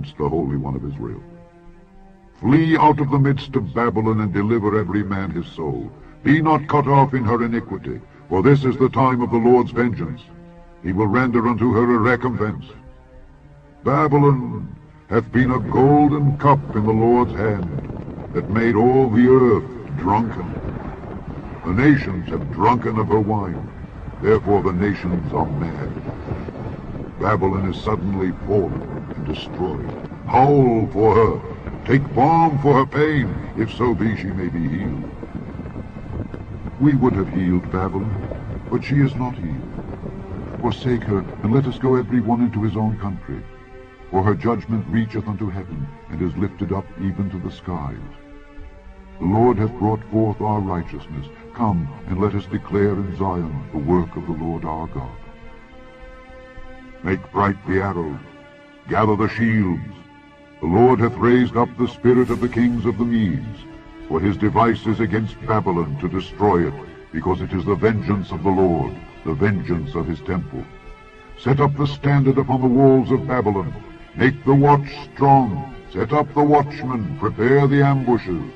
against the Holy One of Israel. Flee out of the midst of Babylon, and deliver every man his soul. Be not cut off in her iniquity, for this is the time of the Lord's vengeance. He will render unto her a recompense. Babylon hath been a golden cup in the Lord's hand, that made all the earth drunken. The nations have drunken of her wine, therefore the nations are mad. Babylon is suddenly fallen and destroyed. Howl for her, take balm for her pain, if so be she may be healed. We would have healed Babylon, but she is not healed. Forsake her, and let us go every one into his own country. For her judgment reacheth unto heaven, and is lifted up even to the skies. The Lord hath brought forth our righteousness. Come, and let us declare in Zion the work of the Lord our God. Make bright the arrows, gather the shields. The Lord hath raised up the spirit of the kings of the Medes, for his device is against Babylon to destroy it, because it is the vengeance of the Lord, the vengeance of his temple. Set up the standard upon the walls of Babylon. Make the watch strong. Set up the watchmen. Prepare the ambushes.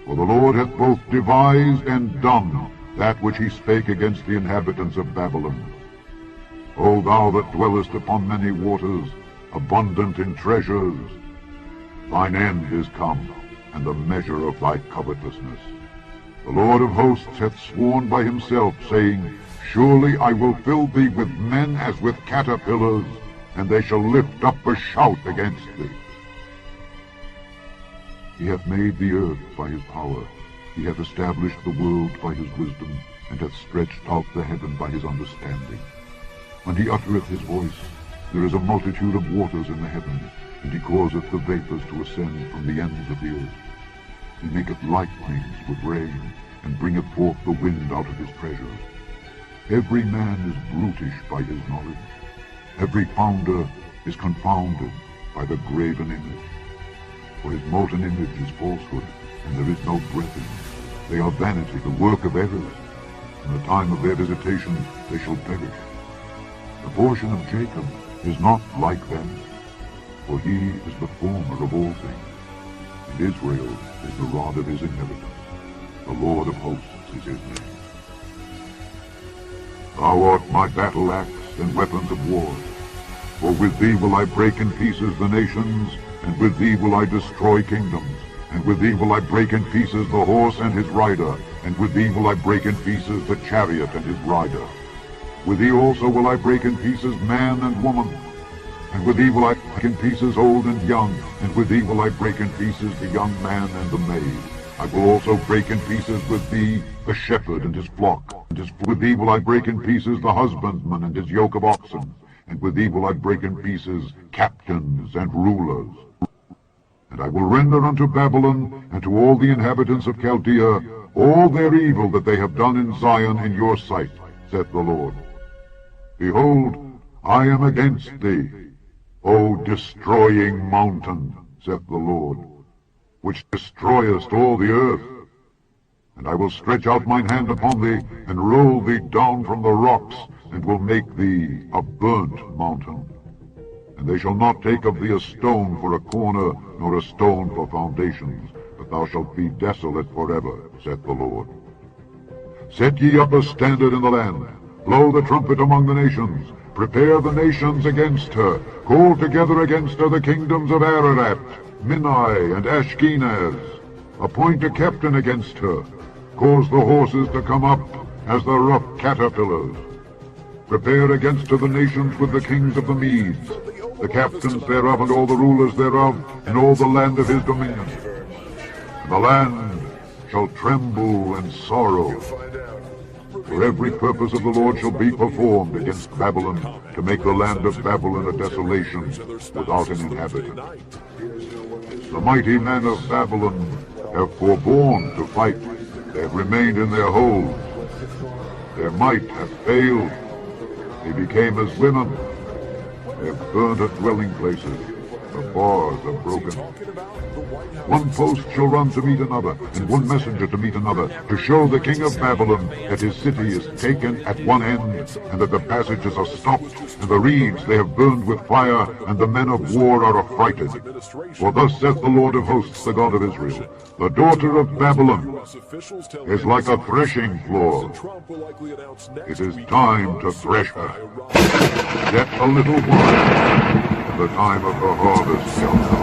For the Lord hath both devised and done that which he spake against the inhabitants of Babylon. O thou that dwellest upon many waters, abundant in treasures, thine end is come, and the measure of thy covetousness. The Lord of hosts hath sworn by himself, saying, Surely I will fill thee with men as with caterpillars, and they shall lift up a shout against thee. He hath made the earth by his power. He hath established the world by his wisdom, and hath stretched out the heaven by his understanding. When he uttereth his voice, there is a multitude of waters in the heavens, and he causeth the vapors to ascend from the ends of the earth. He maketh lightnings with rain, and bringeth forth the wind out of his treasures. Every man is brutish by his knowledge. Every founder is confounded by the graven image. For his molten image is falsehood, and there is no breath in it. They are vanity, the work of errors. In the time of their visitation they shall perish. The portion of Jacob is not like them, for he is the former of all things, and Israel is the rod of his inheritance. The Lord of hosts is his name. Thou art my battle axe and weapons of war. For with thee will I break in pieces the nations, and with thee will I destroy kingdoms, and with thee will I break in pieces the horse and his rider, and with thee will I break in pieces the chariot and his rider. With thee also will I break in pieces man and woman, and with thee will I break in pieces old and young, and with thee will I break in pieces the young man and the maid. I will also break in pieces with thee the shepherd and his flock, and with thee will I break in pieces the husbandman and his yoke of oxen, and with thee will I break in pieces captains and rulers. And I will render unto Babylon and to all the inhabitants of Chaldea all their evil that they have done in Zion in your sight, saith the Lord. Behold, I am against thee, O destroying mountain, saith the Lord, which destroyest all the earth. And I will stretch out mine hand upon thee, and roll thee down from the rocks, and will make thee a burnt mountain. And they shall not take of thee a stone for a corner, nor a stone for foundations, but thou shalt be desolate forever, saith the Lord. Set ye up a standard in the land, blow the trumpet among the nations, prepare the nations against her, call together against her the kingdoms of Ararat, Minai, and Ashkenaz. Appoint a captain against her, cause the horses to come up as the rough caterpillars. Prepare against her the nations with the kings of the Medes, the captains thereof and all the rulers thereof, and all the land of his dominion. And the land shall tremble and sorrow. For every purpose of the Lord shall be performed against Babylon, to make the land of Babylon a desolation without an inhabitant. The mighty men of Babylon have forborne to fight. They have remained in their holes. Their might hath failed. They became as women. They have burned her dwelling places. The bars are broken. One post shall run to meet another, and one messenger to meet another, to show the king of Babylon that his city is taken at one end, and that the passages are stopped, and the reeds they have burned with fire, and the men of war are affrighted. For thus saith the Lord of hosts, the God of Israel, the daughter of Babylon is like a threshing floor. It is time to thresh her. Yet a little while, and the time of her harvest shall come.